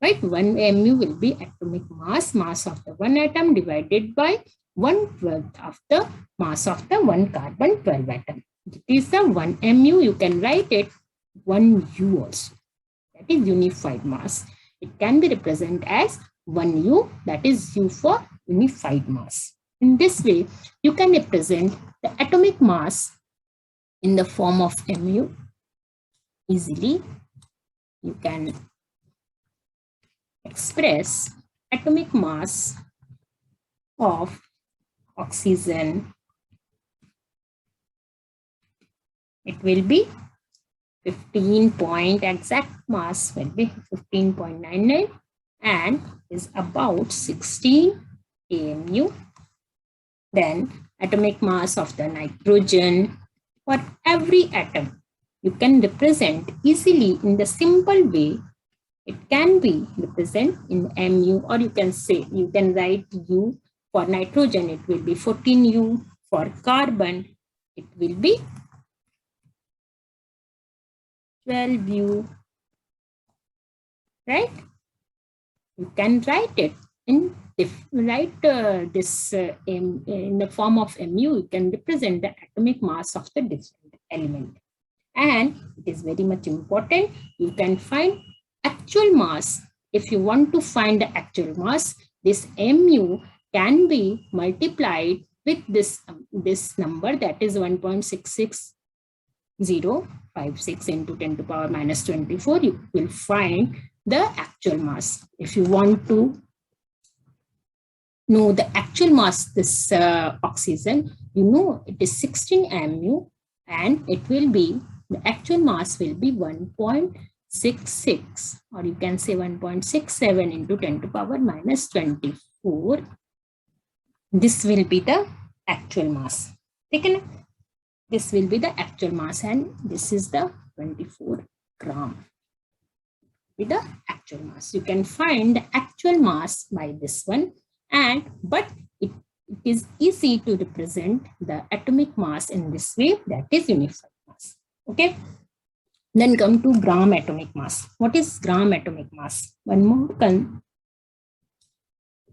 Right, 1 mu will be atomic mass of the one atom divided by 1/12 of the mass of the 1 carbon 12 atom. It is the 1 mu. You can write it 1 u also. That is unified mass. It can be represented as 1 u, that is u for unified mass. In this way, you can represent the atomic mass in the form of mu easily. You can express atomic mass of oxygen. It will be 15 point, exact mass will be 15.99 and is about 16 AMU. Then atomic mass of the nitrogen. For every atom, you can represent easily in the simple way. It can be represented in mu, or you can say, you can write u. For nitrogen, it will be 14u. For carbon, it will be 12u. Right? You can write it in in the form of mu. You can represent the atomic mass of the different element. And it is very much important. You can find actual mass. If you want to find the actual mass, this mu can be multiplied with this number, that is 1.66056 into 10 to power minus 24. You will find the actual mass. If you want to know the actual mass, this oxygen, you know it is 16 mu, and it will be, the actual mass will be 1.66, or you can say 1.67 into 10 to power minus 24. This will be the actual mass. This will be the actual mass, and this is the 24 gram. With the actual mass, you can find the actual mass by this one, but it is easy to represent the atomic mass in this way, that is unified mass. Okay. Then come to gram atomic mass. What is gram atomic mass? One more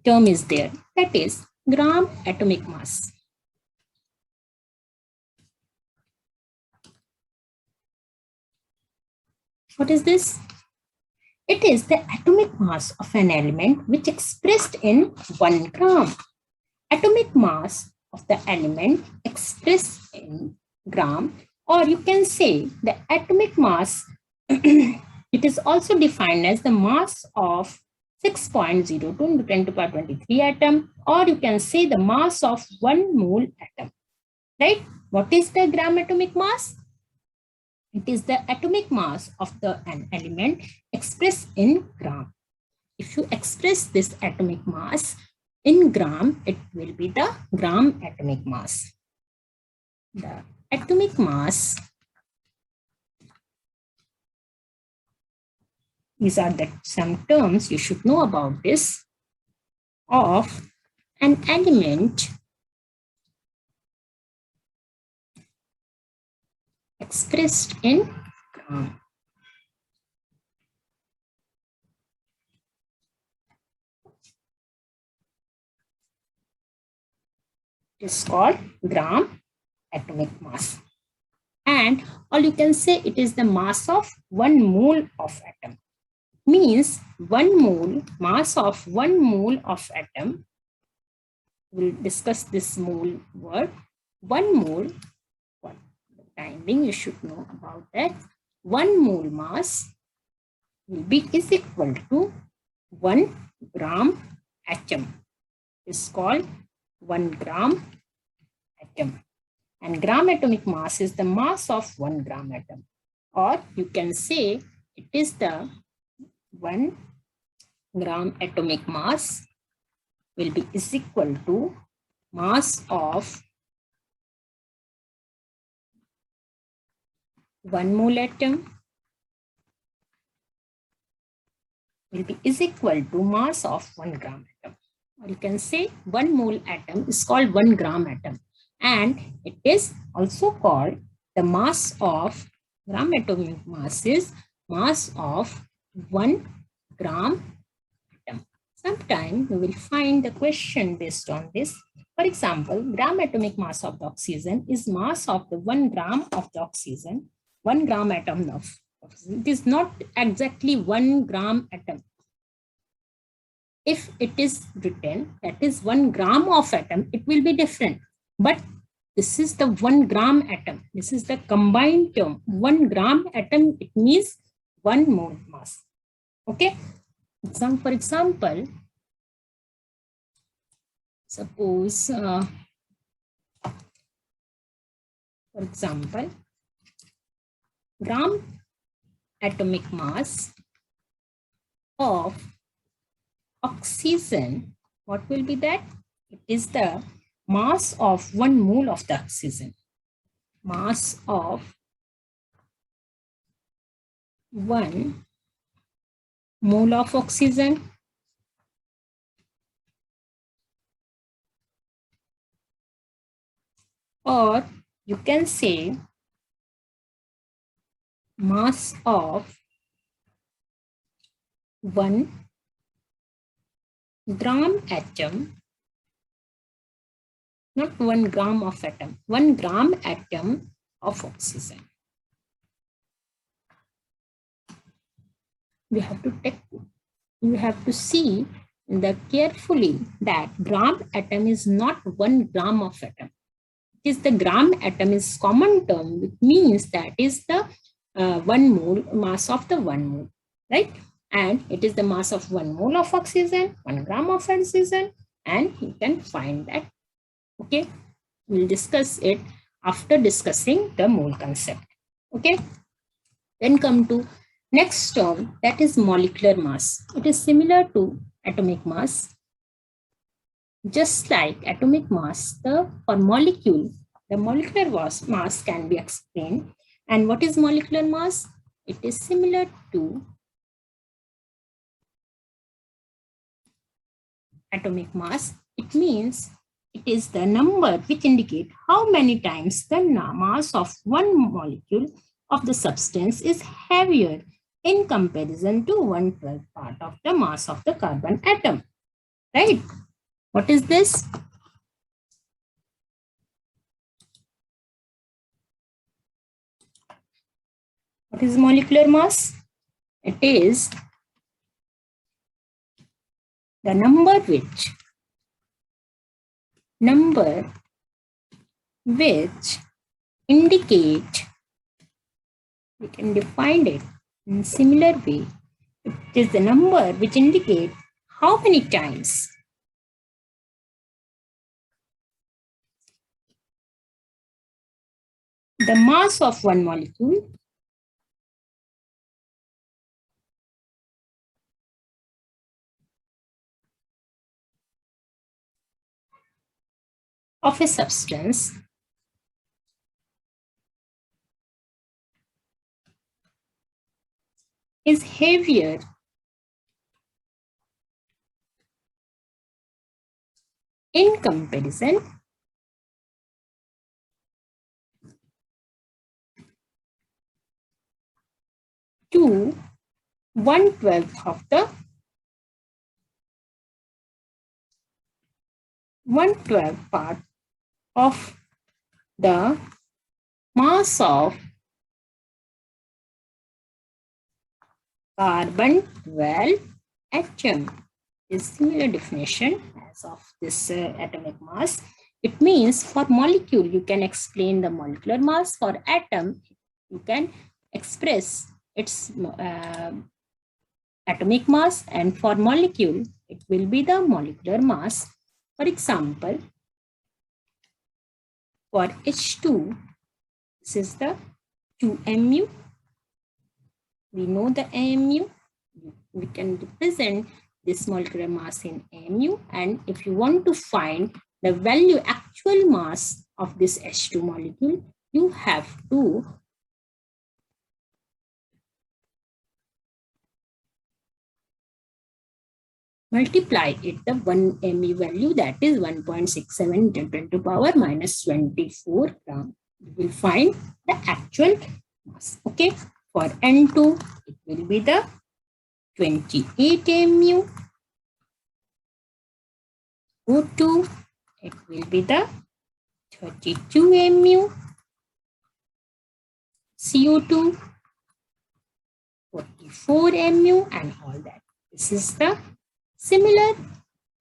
term is there, that is gram atomic mass. What is this? It is the atomic mass of an element which expressed in 1 gram. Atomic mass of the element expressed in gram, or you can say the atomic mass, it is also defined as the mass of 6.02 into 10 to the power 23 atom, or you can say the mass of 1 mole atom. Right? What is the gram atomic mass? It is the atomic mass of an element expressed in gram. If you express this atomic mass in gram, it will be the gram atomic mass. The atomic mass, these are some terms you should know about this, of an element expressed in gram. It is called gram atomic mass. And or you can say it is the mass of 1 mole of atom. Means 1 mole, mass of 1 mole of atom. We'll discuss this mole word. 1 mole, for the time being you should know about that. 1 mole mass is equal to 1 gram atom. It's called 1 gram atom. And gram atomic mass is the mass of 1 gram atom. Or you can say it is the 1 gram atomic mass is equal to mass of 1 mole atom is equal to mass of 1 gram atom. Or you can say 1 mole atom is called 1 gram atom. And it is also called the mass of gram atomic mass is mass of 1 gram atom. Sometime you will find the question based on this. For example, gram atomic mass of the oxygen is mass of the 1 gram of the oxygen, 1 gram atom of oxygen. It is not exactly 1 gram atom. If it is written that is 1 gram of atom, it will be different. But this is the 1 gram atom. This is the combined term. 1 gram atom, it means 1 mole mass. Okay. For example, suppose, for example, gram atomic mass of oxygen, what will be that? It is the mass of 1 mole of the oxygen. Mass of 1 mole of oxygen or you can say mass of 1 gram atom, not 1 gram of atom, 1 gram atom of oxygen. We have to see carefully that gram atom is not 1 gram of atom. It is the gram atom is common term, which means that is the 1 mole mass of the 1 mole, right? And it is the mass of 1 mole of oxygen, 1 gram of oxygen, and you can find that. Okay, we'll discuss it after discussing the mole concept. Okay, then come to next term, that is molecular mass. It is similar to atomic mass. Just like atomic mass, for molecule, the molecular mass can be explained. And what is molecular mass? It is similar to atomic mass. It means it is the number which indicate how many times the mass of one molecule of the substance is heavier in comparison to 1/12 part of the mass of the carbon atom. Right? What is this? What is molecular mass? It is the number which indicate, we can define it in similar way. It is the number which indicate how many times the mass of one molecule of a substance is heavier in comparison to 1/12 of the 1/12 part of the mass of carbon 12 atom. Is similar definition as of this atomic mass. It means for molecule you can explain the molecular mass. For atom you can express its atomic mass, and for molecule it will be the molecular mass. For example, for H2, this is the 2mu. We know the mu. We can represent this molecular mass in mu, and if you want to find the value actual mass of this H2 molecule, you have to multiply it the 1 mu value, that is 1.67 10 to the power minus 24 gram. You will find the actual mass. Okay, for N2 it will be the 28 mu. O2, it will be the 32 mu. CO2, 44 mu, and all that. This is the similar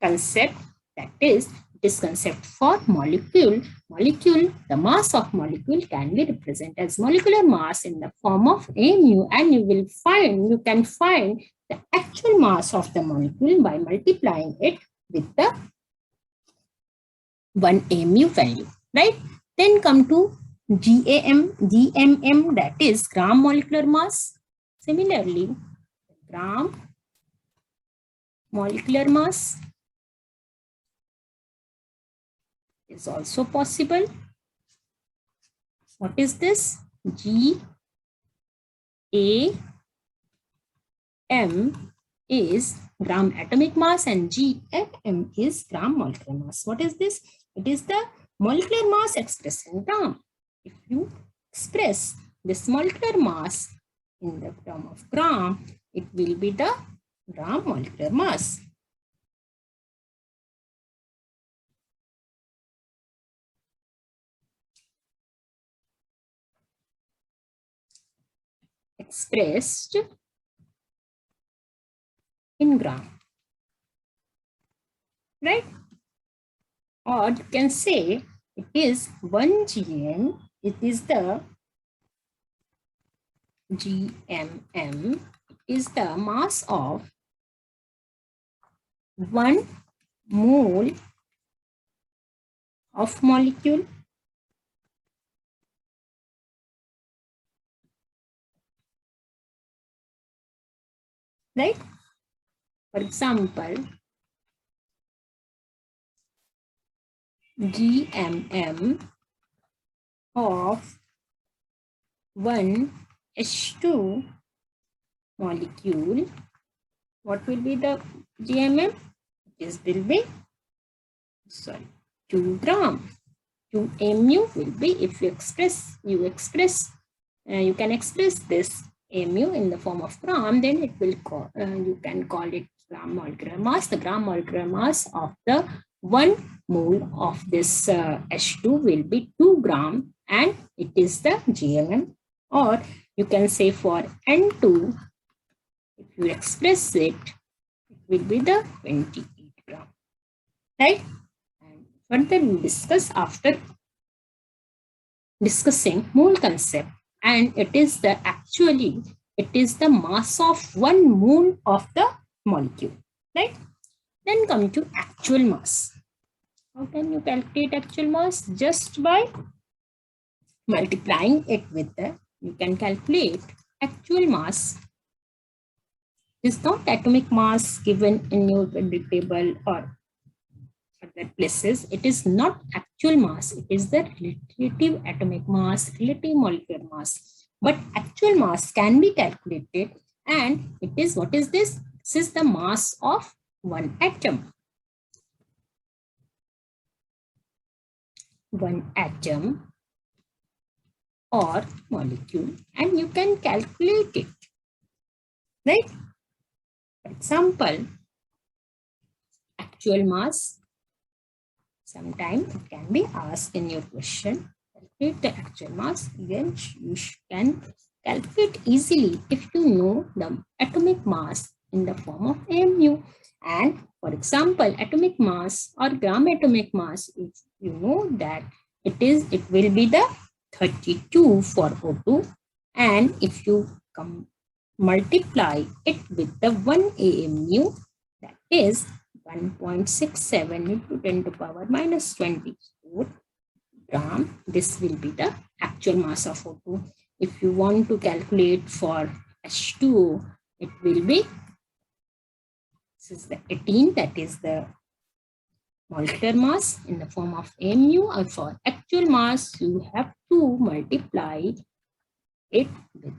concept, that is, this concept for molecule. Molecule, the mass of molecule can be represented as molecular mass in the form of mu, and you can find the actual mass of the molecule by multiplying it with the 1 mu value, right? Then come to GMM, that is gram molecular mass. Similarly, gram molecular mass is also possible. What is this? GAM is gram atomic mass and GMM is gram molecular mass. What is this? It is the molecular mass expressed in gram. If you express this molecular mass in the term of gram, it will be the gram molecular mass. Expressed in gram, right? Or you can say it is 1 GM, it is the GMM, is the mass of 1 mole of molecule. Right? For example, GMM of 1 H2 molecule, what will be the GMM? This will be, 2 gram. 2 mu will be, if you can express this mu in the form of gram, then it will you can call it gram molecular mass. The gram molecular mass of the 1 mole of this H2 will be 2 gram, and it is the GMM. Or you can say for N2, if you express it, it will be the 28 gram, right? And further we discuss after discussing mole concept, and it is the mass of 1 mole of the molecule, right? Then come to actual mass. How can you calculate actual mass? Just by multiplying it with you can calculate actual mass. Is not atomic mass given in your periodic table or other places. It is not actual mass. It is the relative atomic mass, relative molecular mass. But actual mass can be calculated, and it is, what is this? This is the mass of 1 atom. 1 atom or molecule, and you can calculate it, right? For example, actual mass, sometimes it can be asked in your question, calculate the actual mass. Then you can calculate easily if you know the atomic mass in the form of mu. And for example, atomic mass or gram atomic mass, if you know that it will be the 32 for O2, and if you multiply it with the 1 AMU, that is 1.67 into 10 to power minus 24 gram. This will be the actual mass of O2. If you want to calculate for H2O, it will be, this is the 18, that is the molecular mass in the form of mu, or for actual mass, you have to multiply it with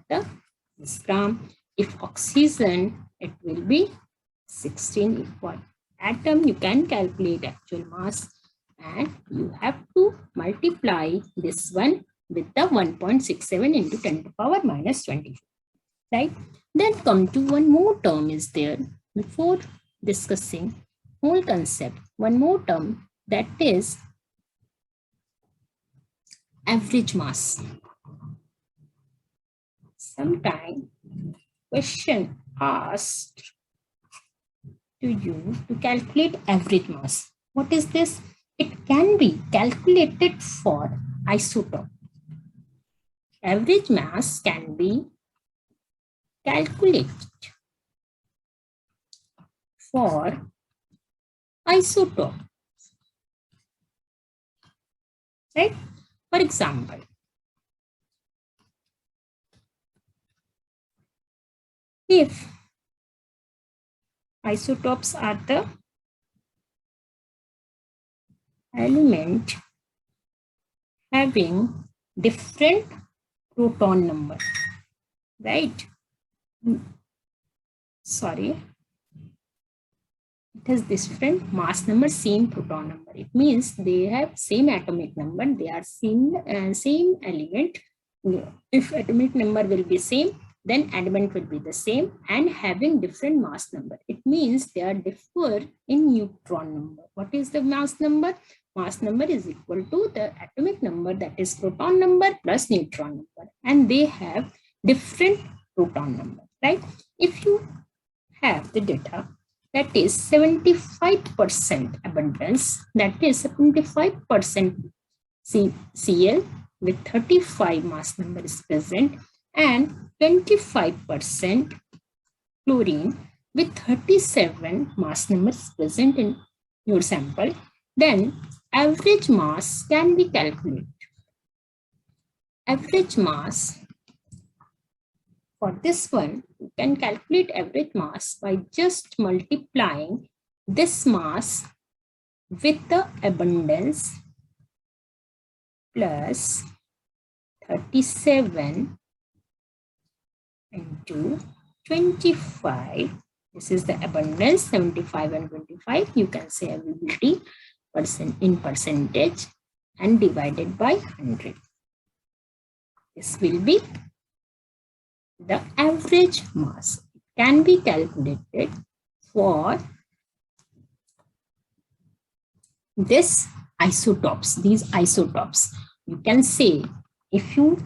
this gram. If oxygen, it will be 16. If for atom, you can calculate actual mass, and you have to multiply this one with the 1.67 into 10 to power minus 24, right? Then come to one more term is there before discussing mole concept, one more term, that is average mass. Sometime question asked to you to calculate average mass. What is this? It can be calculated for isotope. Average mass can be calculated for isotope. Right? For example, if isotopes are the element having different proton number, right? Sorry, it has different mass number, same proton number. It means they have same atomic number, they are same element. If atomic number will be same, then element will be the same and having different mass number. It means they are differ in neutron number. What is the mass number? Mass number is equal to the atomic number, that is proton number plus neutron number, and they have different proton number, right? If you have the data that is 75% abundance, that is 75% Cl with 35 mass number is present and 25% chlorine with 37 mass number is present in your sample, then average mass can be calculated. Average mass, for this one, you can calculate average mass by just multiplying this mass with the abundance plus 37 into 25. This is the abundance, 75 and 25. You can say availability in percentage and divided by 100. This will be the average mass. It can be calculated for these isotopes. You can say, if you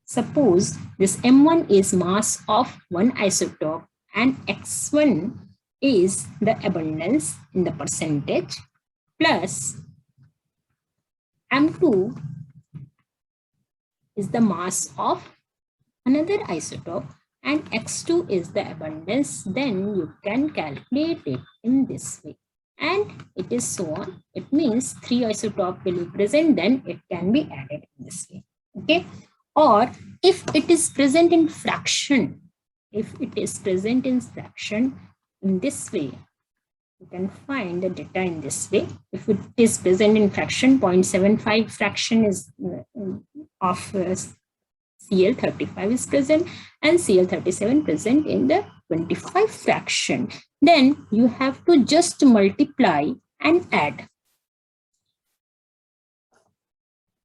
suppose this M1 is mass of one isotope and X1 is the abundance in the percentage plus M2 is the mass of another isotope and X2 is the abundance, then you can calculate it in this way. And it is so on. It means 3 isotopes will be present, then it can be added in this way. Okay. Or if it is present in fraction, in this way, you can find the data in this way. If it is present in fraction, 0.75 fraction is of Cl35 is present and Cl37 present in the 25 fraction, then you have to just multiply and add.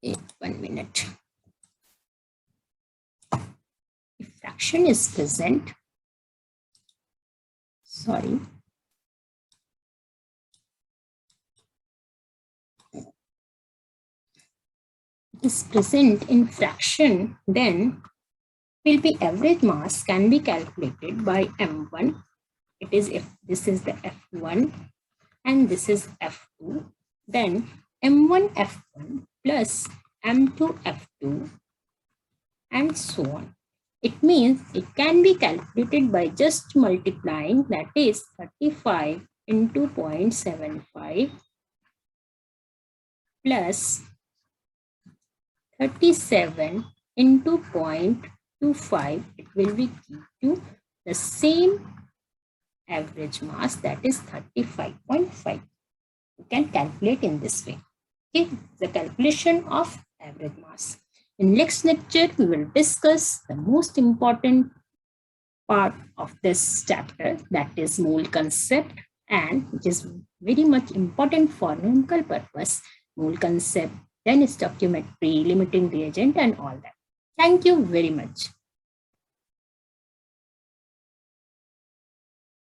Wait 1 minute. If fraction is present, sorry, is present in fraction, then will be average mass can be calculated by M1. It is if this is the F1 and this is F2, then M1 F1 plus M2 F2 and so on. It means it can be calculated by just multiplying, that is 35 into 0.75 plus 37 into 0.25. It will be give you the same average mass, that is 35.5. You can calculate in this way. Okay, the calculation of average mass. In next lecture, we will discuss the most important part of this chapter, that is mole concept, and which is very much important for numerical purpose. Mole concept, then stoichiometry, limiting reagent, and all that. Thank you very much.